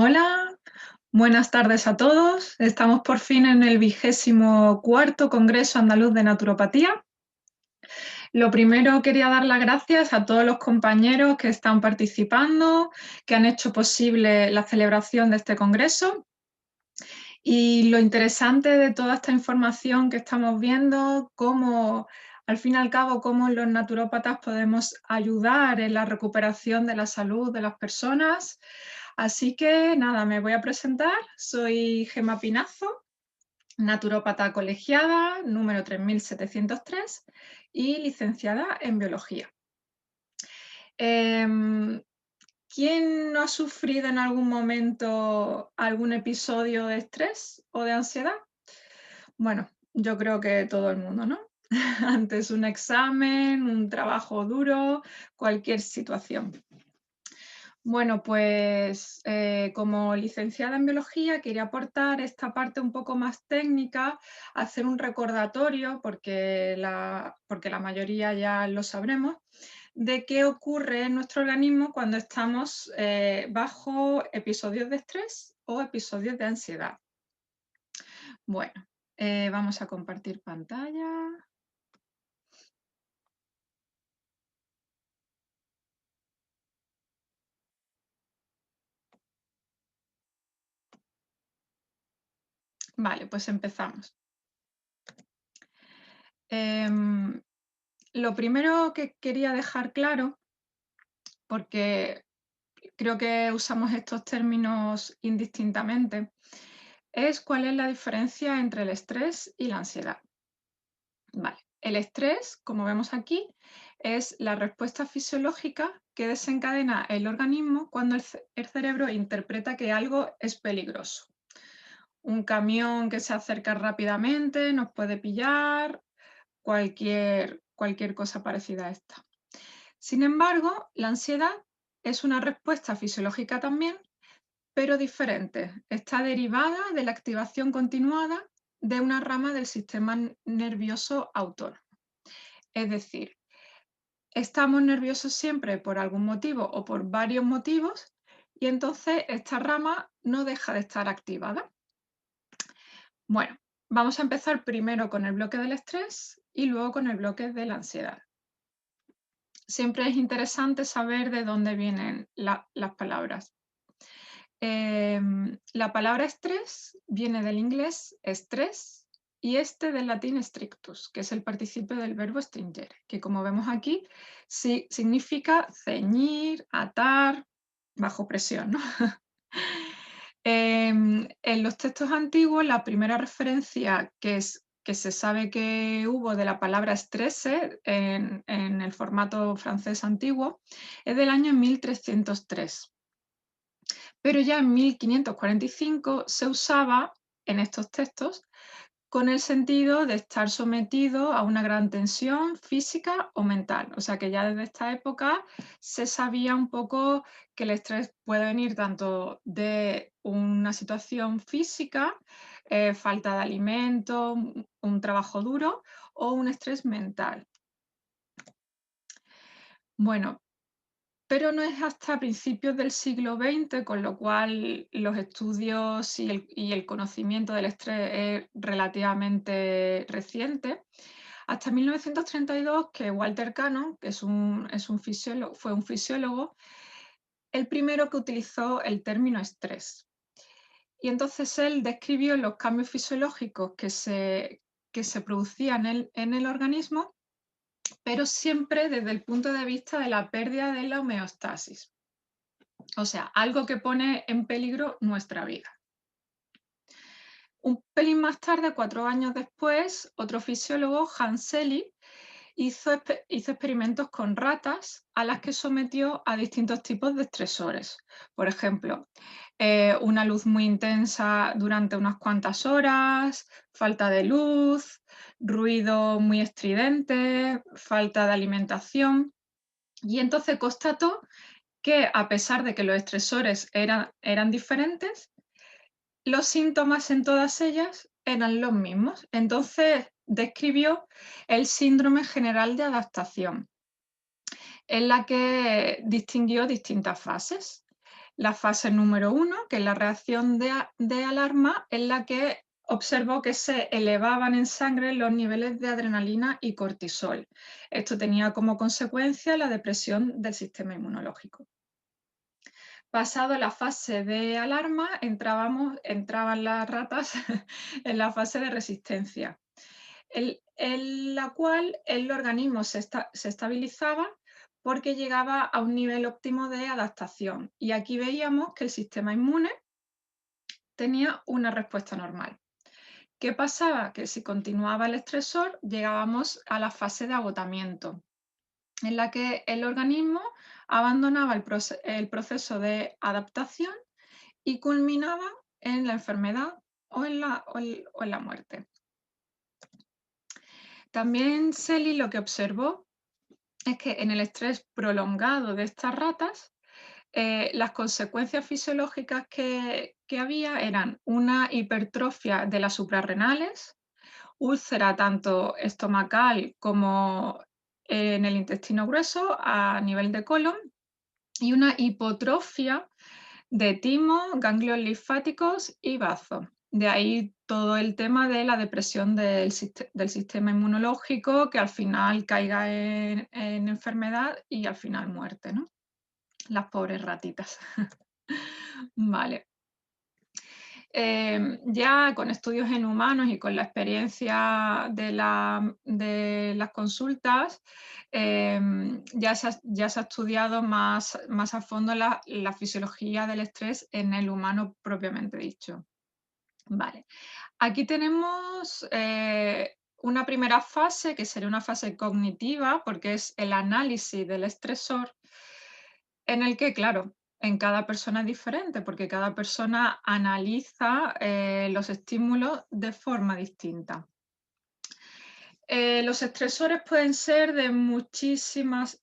Hola, buenas tardes a todos. Estamos por fin en el 24º Congreso Andaluz de Naturopatía. Lo primero, quería dar las gracias a todos los compañeros que están participando, que han hecho posible la celebración de este congreso. Y lo interesante de toda esta información que estamos viendo, cómo, al fin y al cabo, cómo los naturópatas podemos ayudar en la recuperación de la salud de las personas. Así que nada, me voy a presentar. Soy Gemma Pinazo, naturópata colegiada, número 3703 y licenciada en biología. ¿Quién no ha sufrido en algún momento algún episodio de estrés o de ansiedad? Bueno, yo creo que todo el mundo, ¿no? Antes un examen, un trabajo duro, cualquier situación. Bueno, pues como licenciada en biología quería aportar esta parte un poco más técnica, hacer un recordatorio, porque la mayoría ya lo sabremos, de qué ocurre en nuestro organismo cuando estamos bajo episodios de estrés o episodios de ansiedad. Bueno, vamos a compartir pantalla. Vale, pues empezamos. Lo primero que quería dejar claro, porque creo que usamos estos términos indistintamente, es cuál es la diferencia entre el estrés y la ansiedad. Vale. El estrés, como vemos aquí, es la respuesta fisiológica que desencadena el organismo cuando el cerebro interpreta que algo es peligroso. Un camión que se acerca rápidamente nos puede pillar, cualquier cosa parecida a esta. Sin embargo, la ansiedad es una respuesta fisiológica también, pero diferente. Está derivada de la activación continuada de una rama del sistema nervioso autónomo. Es decir, estamos nerviosos siempre por algún motivo o por varios motivos y entonces esta rama no deja de estar activada. Bueno, vamos a empezar primero con el bloque del estrés y luego con el bloque de la ansiedad. Siempre es interesante saber de dónde vienen las palabras. La palabra estrés viene del inglés estrés y del latín strictus, que es el participio del verbo stringere, que como vemos aquí sí, significa ceñir, atar, bajo presión, ¿no? En los textos antiguos, la primera referencia que se sabe que hubo de la palabra stresse en el formato francés antiguo es del año 1303. Pero ya en 1545 se usaba en estos textos con el sentido de estar sometido a una gran tensión física o mental. O sea que ya desde esta época se sabía un poco que el estrés puede venir tanto de una situación física, falta de alimento, un trabajo duro, o un estrés mental. Bueno, pero no es hasta principios del siglo XX, con lo cual los estudios y el conocimiento del estrés es relativamente reciente. Hasta 1932, que Walter Cannon, que fue un fisiólogo, el primero que utilizó el término estrés. Y entonces él describió los cambios fisiológicos que se producían en el organismo, pero siempre desde el punto de vista de la pérdida de la homeostasis. O sea, algo que pone en peligro nuestra vida. Un pelín más tarde, 4 años después, otro fisiólogo, Hans Selye, hizo experimentos con ratas a las que sometió a distintos tipos de estresores. Por ejemplo, una luz muy intensa durante unas cuantas horas, falta de luz, ruido muy estridente, falta de alimentación. Y entonces constató que, a pesar de que los estresores eran diferentes, los síntomas en todas ellas eran los mismos. Entonces describió el síndrome general de adaptación, en la que distinguió distintas fases. la fase número 1, que es la reacción de alarma, en la que observó que se elevaban en sangre los niveles de adrenalina y cortisol. Esto tenía como consecuencia la depresión del sistema inmunológico. Pasado la fase de alarma, entraban las ratas en la fase de resistencia, en la cual el organismo se estabilizaba porque llegaba a un nivel óptimo de adaptación. Y aquí veíamos que el sistema inmune tenía una respuesta normal. ¿Qué pasaba? Que si continuaba el estresor, llegábamos a la fase de agotamiento, en la que el organismo abandonaba el proceso de adaptación y culminaba en la enfermedad o en la muerte. También Selye lo que observó es que en el estrés prolongado de estas ratas, las consecuencias fisiológicas que había eran una hipertrofia de las suprarrenales, úlcera tanto estomacal como en el intestino grueso a nivel de colon, y una hipotrofia de timo, ganglios linfáticos y bazo. De ahí todo el tema de la depresión del sistema inmunológico, que al final caiga en enfermedad y al final muerte, ¿no? Las pobres ratitas. Vale. Ya con estudios en humanos y con la experiencia de las consultas, ya se ha estudiado más a fondo la fisiología del estrés en el humano propiamente dicho. Vale. Aquí tenemos una primera fase, que sería una fase cognitiva, porque es el análisis del estresor, en el que, claro, en cada persona es diferente, porque cada persona analiza los estímulos de forma distinta. Los estresores pueden ser de muchísimos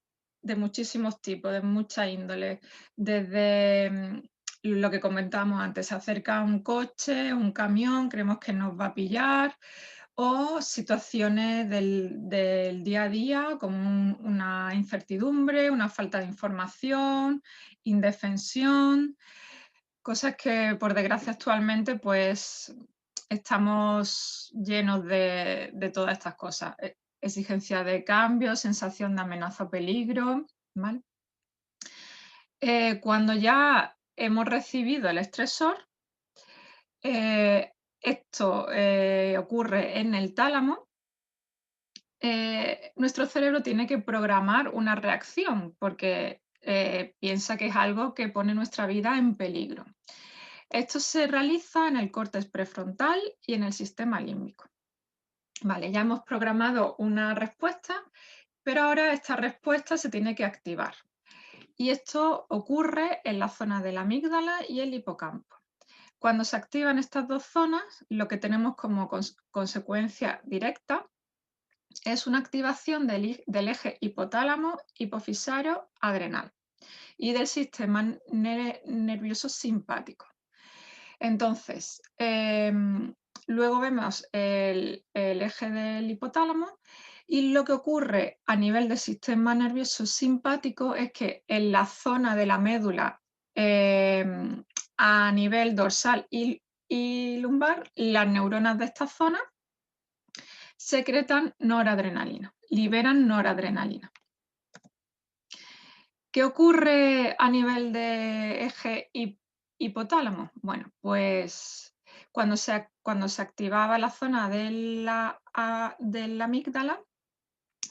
tipos, de mucha índole, desde lo que comentábamos antes, se acerca un coche, un camión, creemos que nos va a pillar, o situaciones del día a día, como una incertidumbre, una falta de información, indefensión, cosas que por desgracia actualmente pues estamos llenos de todas estas cosas. Exigencia de cambio, sensación de amenaza o peligro, ¿vale? Cuando ya hemos recibido el estresor, esto ocurre en el tálamo. Nuestro cerebro tiene que programar una reacción porque piensa que es algo que pone nuestra vida en peligro. Esto se realiza en el córtex prefrontal y en el sistema límbico. Vale, ya hemos programado una respuesta, pero ahora esta respuesta se tiene que activar. Y esto ocurre en la zona de la amígdala y el hipocampo. Cuando se activan estas dos zonas, lo que tenemos como consecuencia directa es una activación del eje hipotálamo, hipofisario, adrenal y del sistema nervioso simpático. Entonces, luego vemos el eje del hipotálamo y lo que ocurre a nivel del sistema nervioso simpático es que en la zona de la médula, a nivel dorsal y lumbar, las neuronas de esta zona secretan noradrenalina, liberan noradrenalina. ¿Qué ocurre a nivel de eje hipotálamo? Bueno, pues cuando se activaba la zona de la amígdala,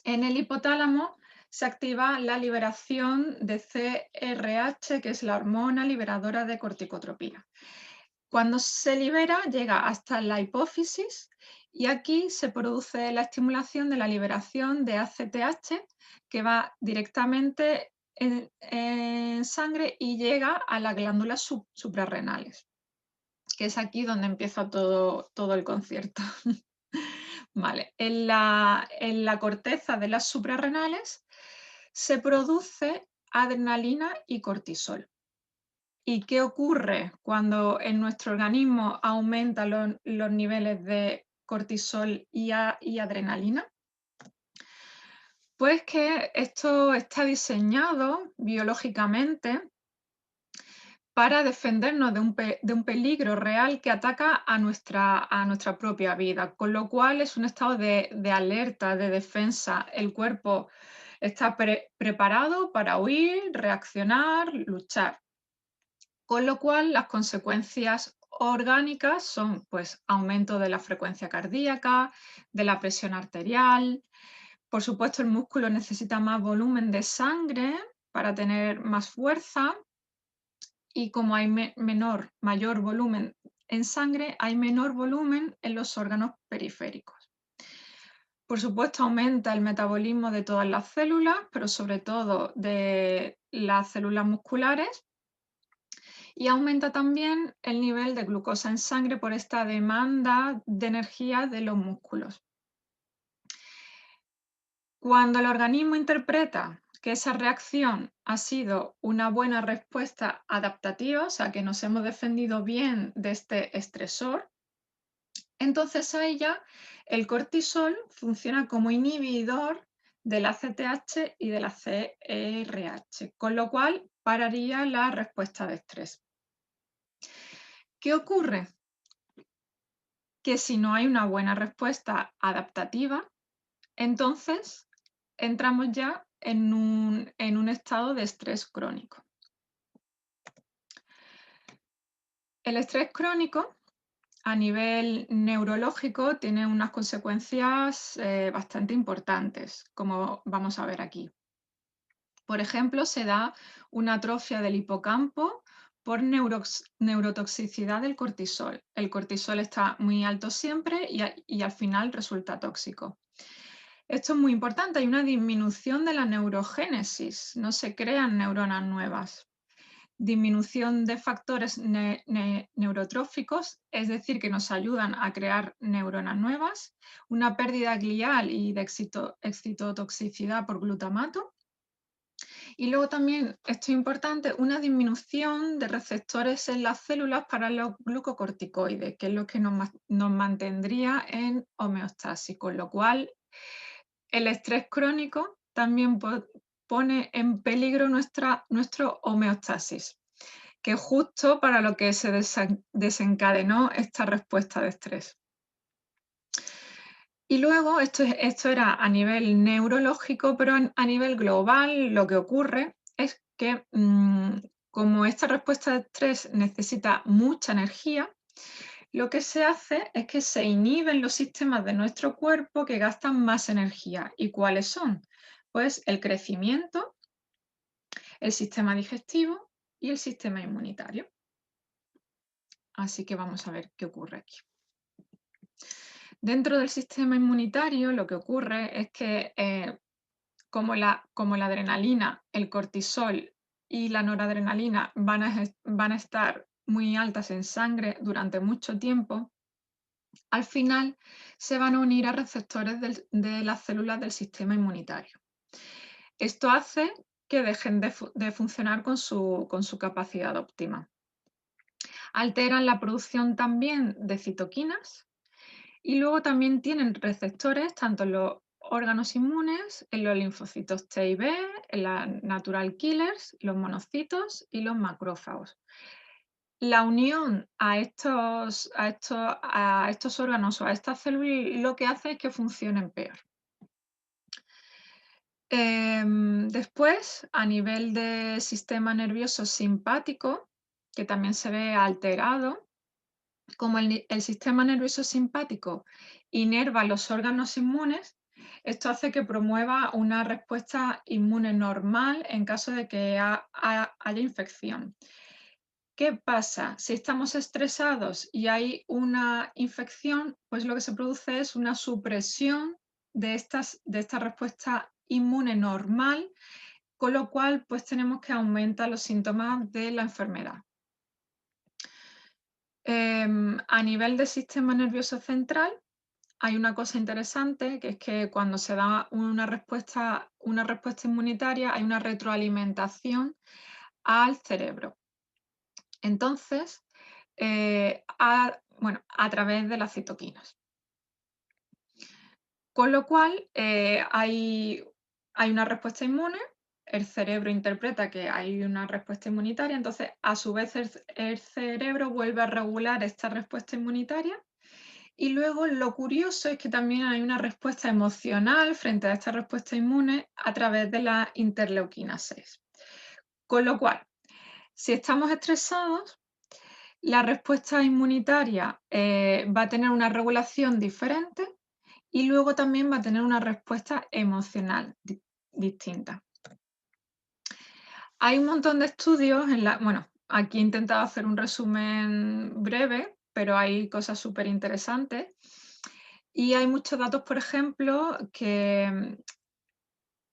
en el hipotálamo se activa la liberación de CRH, que es la hormona liberadora de corticotropina. Cuando se libera, llega hasta la hipófisis y aquí se produce la estimulación de la liberación de ACTH, que va directamente en sangre y llega a las glándulas suprarrenales, que es aquí donde empieza todo el concierto. Vale. En la corteza de las suprarrenales se produce adrenalina y cortisol. ¿Y qué ocurre cuando en nuestro organismo aumentan los niveles de cortisol y adrenalina? Pues que esto está diseñado biológicamente para defendernos de un peligro real que ataca a nuestra propia vida, con lo cual es un estado de alerta, de defensa. El cuerpo está preparado para huir, reaccionar, luchar. Con lo cual, las consecuencias orgánicas son pues, aumento de la frecuencia cardíaca, de la presión arterial. Por supuesto, el músculo necesita más volumen de sangre para tener más fuerza y como hay mayor volumen en sangre, hay menor volumen en los órganos periféricos. Por supuesto, aumenta el metabolismo de todas las células, pero sobre todo de las células musculares, y aumenta también el nivel de glucosa en sangre por esta demanda de energía de los músculos. Cuando el organismo interpreta que esa reacción ha sido una buena respuesta adaptativa, o sea, que nos hemos defendido bien de este estresor, entonces ahí ya el cortisol funciona como inhibidor del ACTH y del ACRH, con lo cual pararía la respuesta de estrés. ¿Qué ocurre? Que si no hay una buena respuesta adaptativa, entonces entramos ya en un estado de estrés crónico. El estrés crónico a nivel neurológico tiene unas consecuencias bastante importantes, como vamos a ver aquí. Por ejemplo, se da una atrofia del hipocampo por neurotoxicidad del cortisol. El cortisol está muy alto siempre y al final resulta tóxico. Esto es muy importante, hay una disminución de la neurogénesis, no se crean neuronas nuevas. Disminución de factores neurotróficos, es decir, que nos ayudan a crear neuronas nuevas, una pérdida glial y de excitotoxicidad por glutamato. Y luego también, esto es importante, una disminución de receptores en las células para los glucocorticoides, que es lo que nos mantendría en homeostasis, con lo cual el estrés crónico también pone en peligro nuestra homeostasis, que es justo para lo que se desencadenó esta respuesta de estrés. Y luego, esto era a nivel neurológico, pero a nivel global lo que ocurre es que como esta respuesta de estrés necesita mucha energía, lo que se hace es que se inhiben los sistemas de nuestro cuerpo que gastan más energía. ¿Y cuáles son? Pues el crecimiento, el sistema digestivo y el sistema inmunitario. Así que vamos a ver qué ocurre aquí. Dentro del sistema inmunitario lo que ocurre es que como la adrenalina, el cortisol y la noradrenalina van a estar muy altas en sangre durante mucho tiempo, al final se van a unir a receptores de las células del sistema inmunitario. Esto hace que dejen de funcionar con su capacidad óptima. Alteran la producción también de citoquinas y luego también tienen receptores tanto en los órganos inmunes, en los linfocitos T y B, en las natural killers, los monocitos y los macrófagos. La unión a estos órganos o a estas células lo que hace es que funcionen peor. Después, a nivel de sistema nervioso simpático, que también se ve alterado, como el sistema nervioso simpático inerva los órganos inmunes, esto hace que promueva una respuesta inmune normal en caso de que haya infección. ¿Qué pasa? Si estamos estresados y hay una infección, pues lo que se produce es una supresión de esta respuesta inmune normal, con lo cual pues tenemos que aumentar los síntomas de la enfermedad. A nivel del sistema nervioso central, hay una cosa interesante, que es que cuando se da una respuesta inmunitaria, hay una retroalimentación al cerebro. Entonces, a través de las citoquinas. Con lo cual, hay una respuesta inmune el cerebro interpreta que hay una respuesta inmunitaria, entonces a su vez el cerebro vuelve a regular esta respuesta inmunitaria. Y luego lo curioso es que también hay una respuesta emocional frente a esta respuesta inmune a través de la interleuquina 6. Con lo cual, si estamos estresados, la respuesta inmunitaria va a tener una regulación diferente y luego también va a tener una respuesta emocional distinta. Hay un montón de estudios bueno, aquí he intentado hacer un resumen breve, pero hay cosas súper interesantes. Y hay muchos datos, por ejemplo, que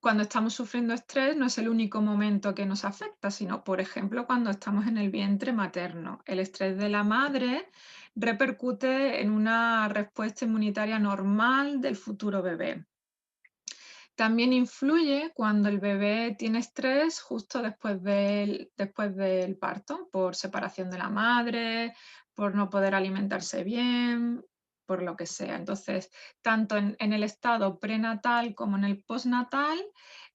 cuando estamos sufriendo estrés no es el único momento que nos afecta, sino, por ejemplo, cuando estamos en el vientre materno. El estrés de la madre repercute en una respuesta inmunitaria normal del futuro bebé. También influye cuando el bebé tiene estrés justo después del parto, por separación de la madre, por no poder alimentarse bien, por lo que sea. Entonces, tanto en el estado prenatal como en el postnatal,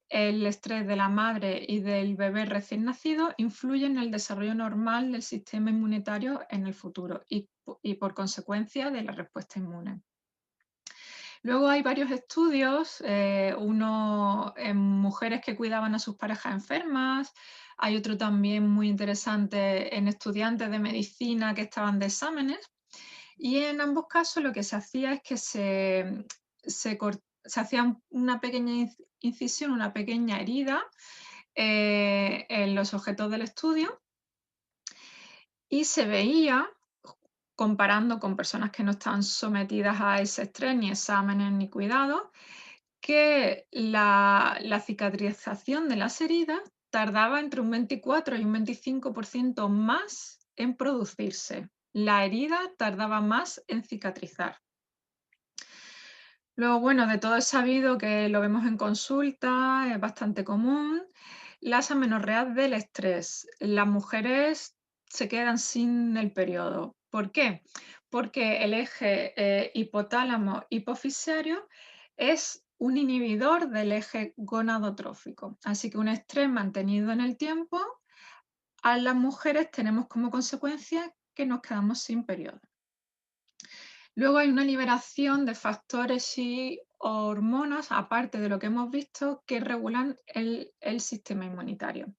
el estrés de la madre y del bebé recién nacido influye en el desarrollo normal del sistema inmunitario en el futuro y por consecuencia de la respuesta inmune. Luego hay varios estudios, uno en mujeres que cuidaban a sus parejas enfermas, hay otro también muy interesante en estudiantes de medicina que estaban de exámenes, y en ambos casos lo que se hacía es que se hacía una pequeña incisión, una pequeña herida en los objetos del estudio y se veía, comparando con personas que no estaban sometidas a ese estrés, ni exámenes ni cuidados, que la cicatrización de las heridas tardaba entre un 24 y un 25% más en producirse. La herida tardaba más en cicatrizar. Luego, bueno, de todo es sabido que lo vemos en consulta, es bastante común, las amenorreas del estrés. Las mujeres se quedan sin el periodo. ¿Por qué? Porque el eje hipotálamo-hipofisario es un inhibidor del eje gonadotrófico. Así que un estrés mantenido en el tiempo, a las mujeres tenemos como consecuencia que nos quedamos sin periodo. Luego hay una liberación de factores y hormonas, aparte de lo que hemos visto, que regulan el sistema inmunitario,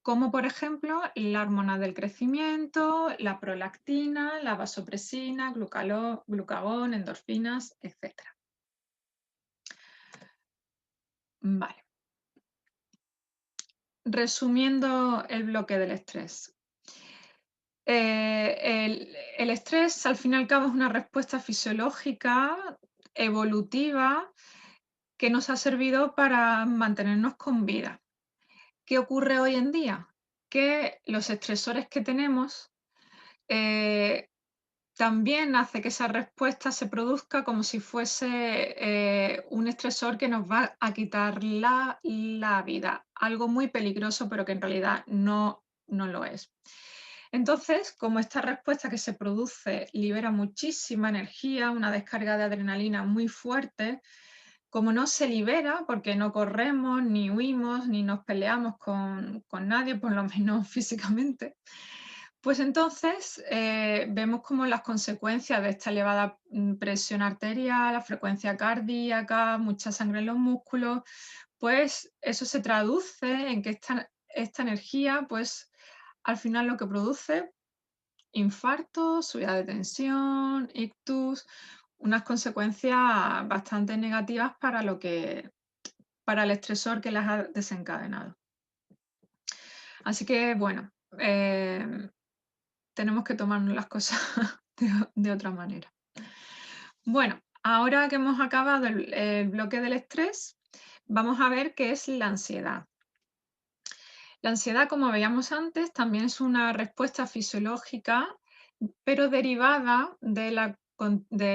como por ejemplo la hormona del crecimiento, la prolactina, la vasopresina, glucagón, endorfinas, etc. Vale. Resumiendo el bloque del estrés. El estrés, al fin y al cabo, es una respuesta fisiológica, evolutiva, que nos ha servido para mantenernos con vida. ¿Qué ocurre hoy en día? Que los estresores que tenemos también hace que esa respuesta se produzca como si fuese un estresor que nos va a quitar la vida. Algo muy peligroso, pero que en realidad no lo es. Entonces, como esta respuesta que se produce libera muchísima energía, una descarga de adrenalina muy fuerte, como no se libera porque no corremos, ni huimos, ni nos peleamos con nadie, por lo menos físicamente, pues entonces vemos como las consecuencias de esta elevada presión arterial, la frecuencia cardíaca, mucha sangre en los músculos, pues eso se traduce en que esta energía, pues al final lo que produce infarto, subida de tensión, ictus, unas consecuencias bastante negativas para el estresor que las ha desencadenado. Así que, bueno, tenemos que tomarnos las cosas de otra manera. Bueno, ahora que hemos acabado el bloque del estrés, vamos a ver qué es la ansiedad. La ansiedad, como veíamos antes, también es una respuesta fisiológica, pero derivada de la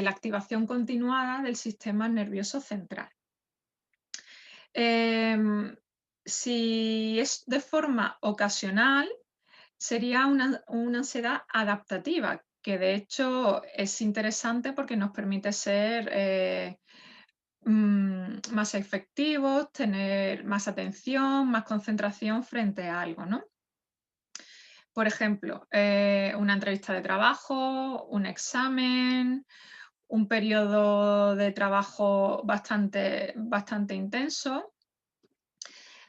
activación continuada del sistema nervioso central. Si es de forma ocasional, sería una ansiedad adaptativa, que de hecho es interesante porque nos permite ser más efectivos, tener más atención, más concentración frente a algo, ¿no? Por ejemplo, una entrevista de trabajo, un examen, un periodo de trabajo bastante intenso.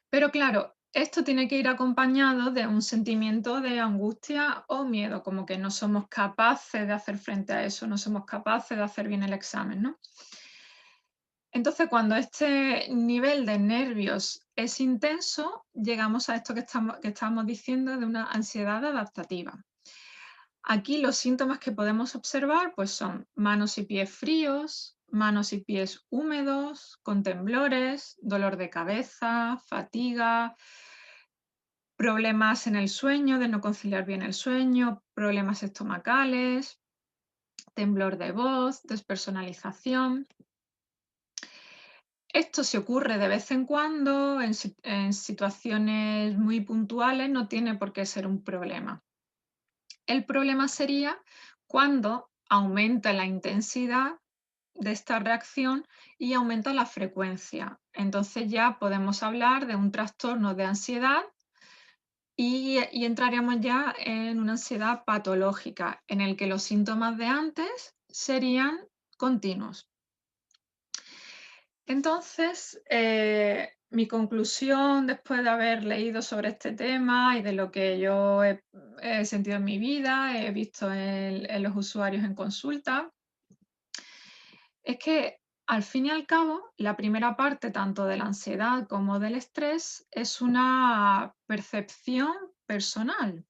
Pero claro, esto tiene que ir acompañado de un sentimiento de angustia o miedo, como que no somos capaces de hacer frente a eso, no somos capaces de hacer bien el examen, ¿no? Entonces, cuando este nivel de nervios es intenso, llegamos a esto que estábamos diciendo de una ansiedad adaptativa. Aquí los síntomas que podemos observar pues son manos y pies fríos, manos y pies húmedos, con temblores, dolor de cabeza, fatiga, problemas en el sueño, de no conciliar bien el sueño, problemas estomacales, temblor de voz, despersonalización. Esto se ocurre de vez en cuando, en situaciones muy puntuales, no tiene por qué ser un problema. El problema sería cuando aumenta la intensidad de esta reacción y aumenta la frecuencia. Entonces ya podemos hablar de un trastorno de ansiedad y entraríamos ya en una ansiedad patológica, en el que los síntomas de antes serían continuos. Entonces, mi conclusión después de haber leído sobre este tema y de lo que yo he sentido en mi vida, he visto en los usuarios en consulta, es que al fin y al cabo, la primera parte tanto de la ansiedad como del estrés es una percepción personal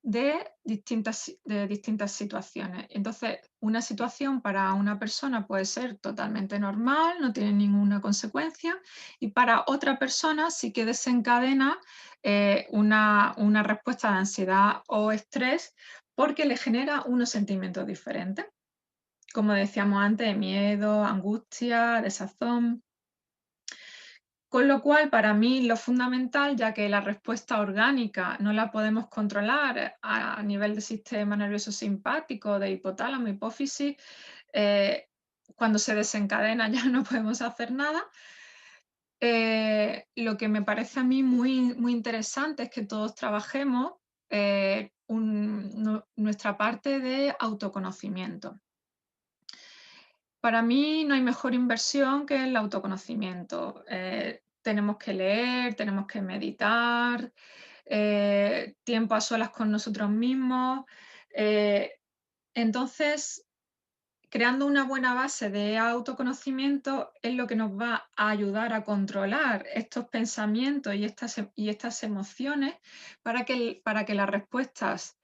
de distintas situaciones. Entonces, una situación para una persona puede ser totalmente normal, no tiene ninguna consecuencia, y para otra persona sí que desencadena una respuesta de ansiedad o estrés porque le genera unos sentimientos diferentes. Como decíamos antes, miedo, angustia, desazón. Con lo cual, para mí lo fundamental, ya que la respuesta orgánica no la podemos controlar a nivel del sistema nervioso simpático, de hipotálamo, hipófisis, cuando se desencadena ya no podemos hacer nada. Lo que me parece a mí muy interesante es que todos trabajemos nuestra parte de autoconocimiento. Para mí no hay mejor inversión que el autoconocimiento. Tenemos que leer, tenemos que meditar, tiempo a solas con nosotros mismos. Eh, entonces, creando una buena base de autoconocimiento es lo que nos va a ayudar a controlar estos pensamientos y estas emociones para que las respuestas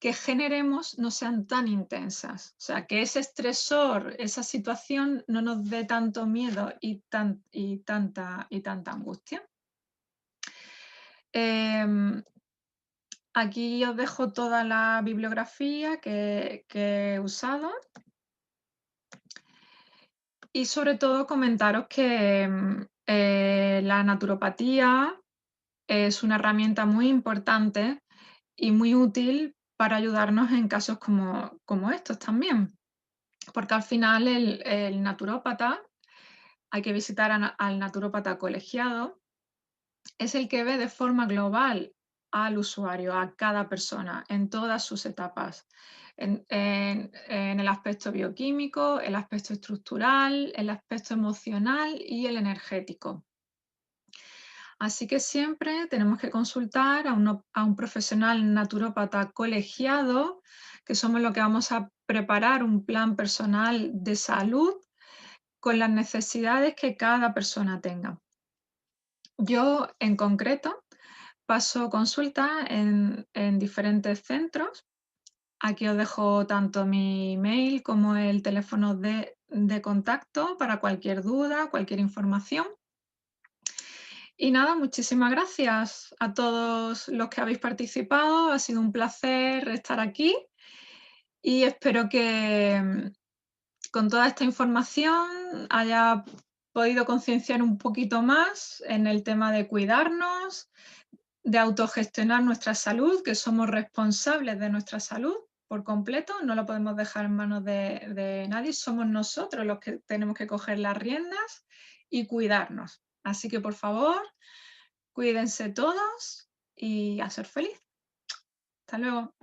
que generemos no sean tan intensas. O sea, que ese estresor, esa situación no nos dé tanto miedo y tanta angustia. Aquí os dejo toda la bibliografía que he usado y sobre todo comentaros que la naturopatía es una herramienta muy importante y muy útil para ayudarnos en casos como estos también. Porque al final el naturópata, hay que visitar al naturópata colegiado, es el que ve de forma global al usuario, a cada persona, en todas sus etapas, en el aspecto bioquímico, el aspecto estructural, el aspecto emocional y el energético. Así que siempre tenemos que consultar a un profesional naturópata colegiado, que somos los que vamos a preparar un plan personal de salud con las necesidades que cada persona tenga. Yo, en concreto, paso consulta en diferentes centros. Aquí os dejo tanto mi email como el teléfono de contacto para cualquier duda, cualquier información. Y nada, muchísimas gracias a todos los que habéis participado. Ha sido un placer estar aquí y espero que con toda esta información haya podido concienciar un poquito más en el tema de cuidarnos, de autogestionar nuestra salud, que somos responsables de nuestra salud por completo, no lo podemos dejar en manos de nadie, somos nosotros los que tenemos que coger las riendas y cuidarnos. Así que por favor, cuídense todos y a ser feliz. Hasta luego.